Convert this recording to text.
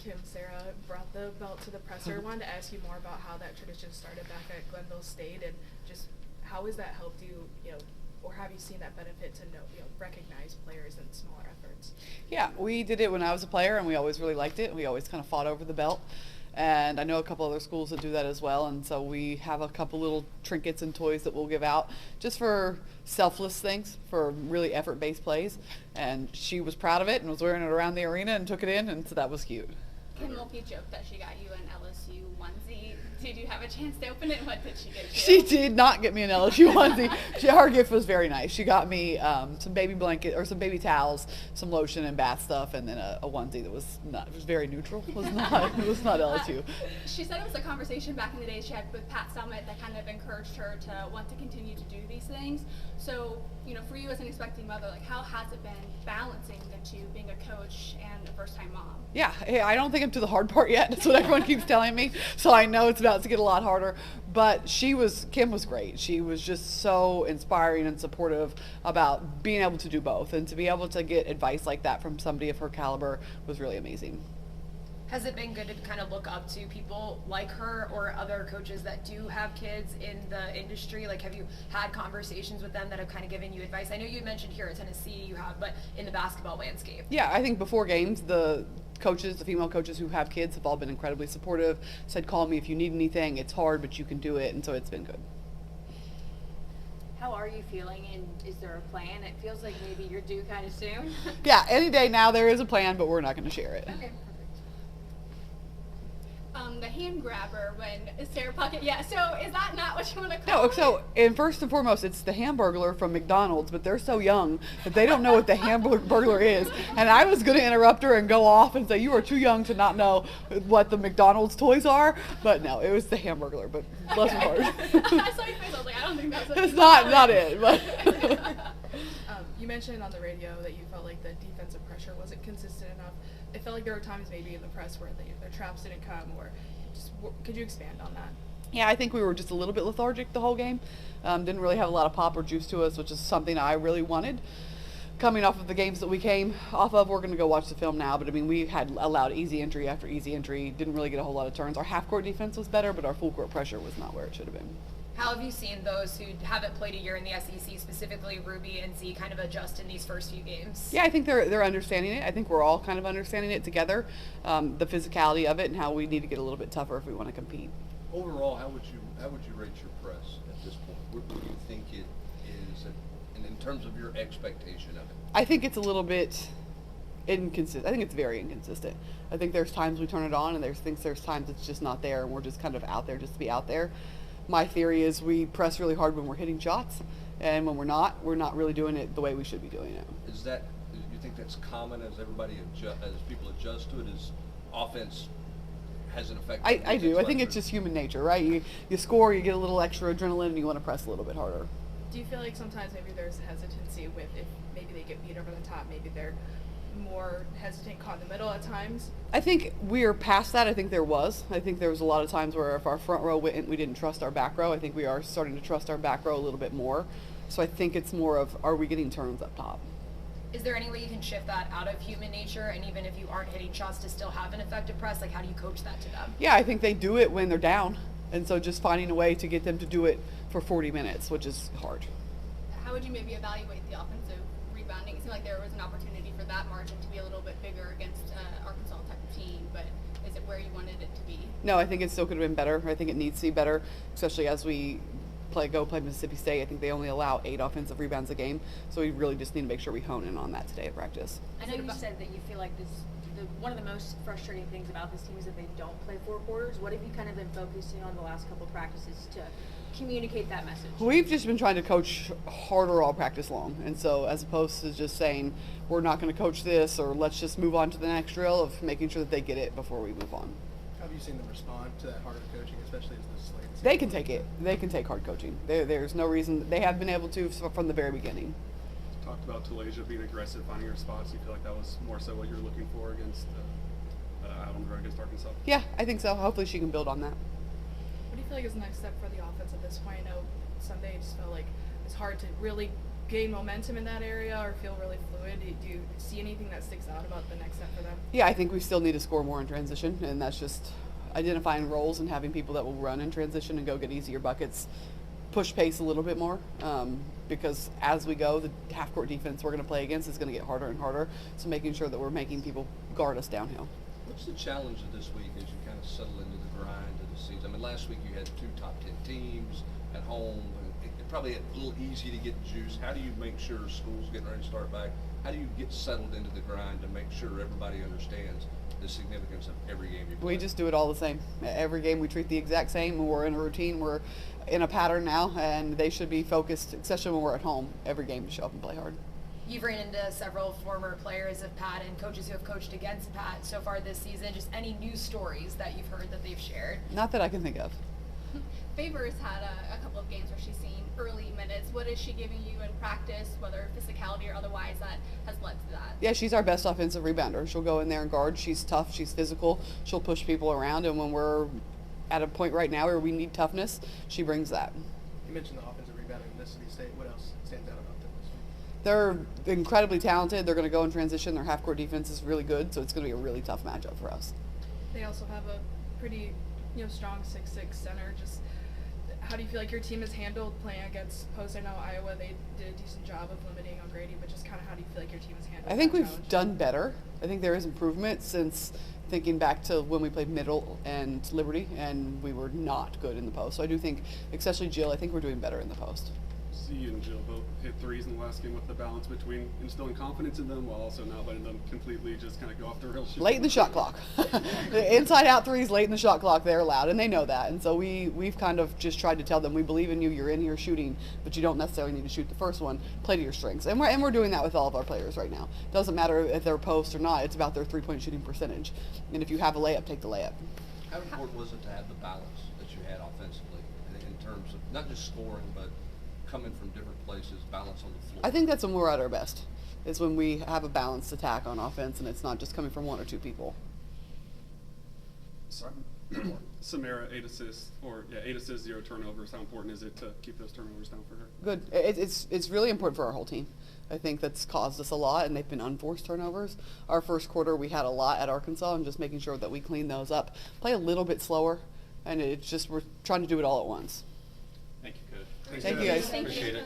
Kim, Sarah brought the belt to the presser. I wanted to ask you more about how that tradition started back at Glenville State, and just how has that helped you, or have you seen that benefit to recognize players in smaller efforts? Yeah, we did it when I was a player, and we always really liked it. We always kind of fought over the belt. And I know a couple other schools that do that as well, and so we have a couple little trinkets and toys that we'll give out just for selfless things, for really effort-based plays. And she was proud of it and was wearing it around the arena and took it in, and so that was cute. Kim Mulkey joked that she got you an LSU onesie. Did you have a chance to open it? What did she get you? She did not get me an LSU onesie. Her gift was very nice. She got me some baby blanket or some baby towels, some lotion and bath stuff, and then a onesie that was not. It was very neutral. It was not LSU. She said it was a conversation back in the day she had with Pat Summitt that kind of encouraged her to want to continue to do these things. So, for you as an expecting mother, like how has it been balancing the two, being a coach and a first-time mom? Yeah, hey, I don't think I'm to the hard part yet. That's what everyone keeps telling me. So I know it's about to get a lot harder. But Kim was great. She was just so inspiring and supportive about being able to do both. And to be able to get advice like that from somebody of her caliber was really amazing. Has it been good to kind of look up to people like her or other coaches that do have kids in the industry? Like, have you had conversations with them that have kind of given you advice? I know you mentioned here at Tennessee you have, but in the basketball landscape. Yeah, I think before games, the female coaches who have kids have all been incredibly supportive, said call me if you need anything. It's hard, but you can do it, and so it's been good. How are you feeling, and is there a plan? It feels like maybe you're due kind of soon. Yeah, any day now there is a plan, but we're not going to share it. Okay. The hand grabber when Sarah Puckett. Yeah, so is that not what you want to call it? No, so, and first and foremost, it's the Hamburglar from McDonald's, but they're so young that they don't know what the Hamburglar is. And I was going to interrupt her and go off and say, you are too young to not know what the McDonald's toys are. But no, it was the Hamburglar, but bless her heart. I saw your face, I was like, I don't think that's what It's not it, but. You mentioned on the radio that you felt like the defensive pressure wasn't consistent enough. It felt like there were times maybe in the press where their traps didn't come, or just could you expand on that? Yeah, I think we were just a little bit lethargic the whole game. Didn't really have a lot of pop or juice to us, which is something I really wanted. Coming off of the games that we came off of, we're going to go watch the film now, but I mean, we had allowed easy entry after easy entry, didn't really get a whole lot of turns. Our half-court defense was better, but our full-court pressure was not where it should have been. How have you seen those who haven't played a year in the SEC, specifically Ruby and Z, kind of adjust in these first few games? Yeah, I think they're understanding it. I think we're all kind of understanding it together, the physicality of it and how we need to get a little bit tougher if we want to compete. Overall, how would you rate your press at this point? What do you think it is, and in terms of your expectation of it? I think it's a little bit inconsistent. I think it's very inconsistent. I think there's times we turn it on, and there's times it's just not there, and we're just kind of out there just to be out there. My theory is we press really hard when we're hitting shots, and when we're not really doing it the way we should be doing it. Do you think that's common as people adjust to it, as offense has an effect? I do. I think it's just human nature, right? You score, you get a little extra adrenaline, and you want to press a little bit harder. Do you feel like sometimes maybe there's hesitancy with if maybe they get beat over the top, maybe they're more hesitant caught in the middle at times? I think we're past that. I think there was a lot of times where if our front row went, we didn't trust our back row. I think we are starting to trust our back row a little bit more. So I think it's more of, are we getting turns up top? Is there any way you can shift that out of human nature, and even if you aren't hitting shots, to still have an effective press? Like, how do you coach that to them? Yeah, I think they do it when they're down. And so just finding a way to get them to do it for 40 minutes, which is hard. How would you maybe evaluate the offensive rebounding? It seemed like there was an opportunity for that margin to be a little bit bigger against Arkansas type of team, but is it where you wanted it to be? No, I think it still could have been better. I think it needs to be better, especially as we play Mississippi State. I think they only allow 8 offensive rebounds a game, so we really just need to make sure we hone in on that today at practice. I know you said that you feel like one of the most frustrating things about this team is that they don't play 4 quarters. What have you kind of been focusing on the last couple practices to communicate that message? We've just been trying to coach harder all practice long, and so as opposed to just saying we're not going to coach this or let's just move on to the next drill, of making sure that they get it before we move on. How have you seen them respond to that harder coaching, especially as this slate? They can take it. They can take hard coaching. There's no reason. They have been able to from the very beginning. Talked about Talasia being aggressive, finding her spots. You feel like that was more so what you're looking for against against Arkansas? Yeah, I think so. Hopefully she can build on that. What do you feel like is the next step for the offense at this point? I know Sunday just felt like it's hard to really gain momentum in that area or feel really fluid? Do you see anything that sticks out about the next step for them? Yeah, I think we still need to score more in transition, and that's just identifying roles and having people that will run in transition and go get easier buckets, push pace a little bit more, because as we go, the half-court defense we're going to play against is going to get harder and harder, so making sure that we're making people guard us downhill. What's the challenge of this week as you kind of settle into the grind of the season? I mean, last week you had 2 top 10 teams at home, and it probably a little easy to get juice. How do you make sure school's getting ready to start back? How do you get settled into the grind to make sure everybody understands the significance of every game you play? We just do it all the same. Every game we treat the exact same. We're in a routine. We're in a pattern now, and they should be focused, especially when we're at home, every game to show up and play hard. You've ran into several former players of Pat and coaches who have coached against Pat so far this season. Just any news stories that you've heard that they've shared? Not that I can think of. Favors had a couple of games where she's seen early minutes. What is she giving you in practice, whether physicality or otherwise, that has led to that? Yeah, she's our best offensive rebounder. She'll go in there and guard. She's tough. She's physical. She'll push people around. And when we're at a point right now where we need toughness, she brings that. You mentioned the offensive rebounding in Mississippi State. What else stands out about them this week? They're incredibly talented. They're going to go in transition. Their half-court defense is really good, so it's going to be a really tough matchup for us. They also have a pretty, strong 6'6" center. Just how do you feel like your team has handled playing against post? I know Iowa, they did a decent job of limiting O'Grady, but just kind of how do you feel like your team has handled I think that we've challenge? done better. I think there is improvement since thinking back to when we played Middle and Liberty, and we were not good in the post. So I do think, especially Jill, I think we're doing better in the post. You and Jill both hit threes in the last game. With the balance between instilling confidence in them while also not letting them completely just kind of go off the rails? Late in the shot clock. The inside-out threes late in the shot clock, they're allowed, and they know that. And so we've kind of just tried to tell them, we believe in you, you're in here shooting, but you don't necessarily need to shoot the first one. Play to your strengths. And we're doing that with all of our players right now. Doesn't matter if they're post or not, it's about their three-point shooting percentage. And if you have a layup, take the layup. How important was it to have the balance that you had offensively in terms of not just scoring, but coming from different places, balance on the floor? I think that's when we're at our best, is when we have a balanced attack on offense and it's not just coming from 1 or 2 people. Sorry. Samara, 8 assists, 0 turnovers. How important is it to keep those turnovers down for her? Good. It's really important for our whole team. I think that's caused us a lot, and they've been unforced turnovers. Our first quarter, we had a lot at Arkansas, and just making sure that we clean those up. Play a little bit slower, and it's just we're trying to do it all at once. Thank you, Coach. Thank you, guys. Thank you. Appreciate it.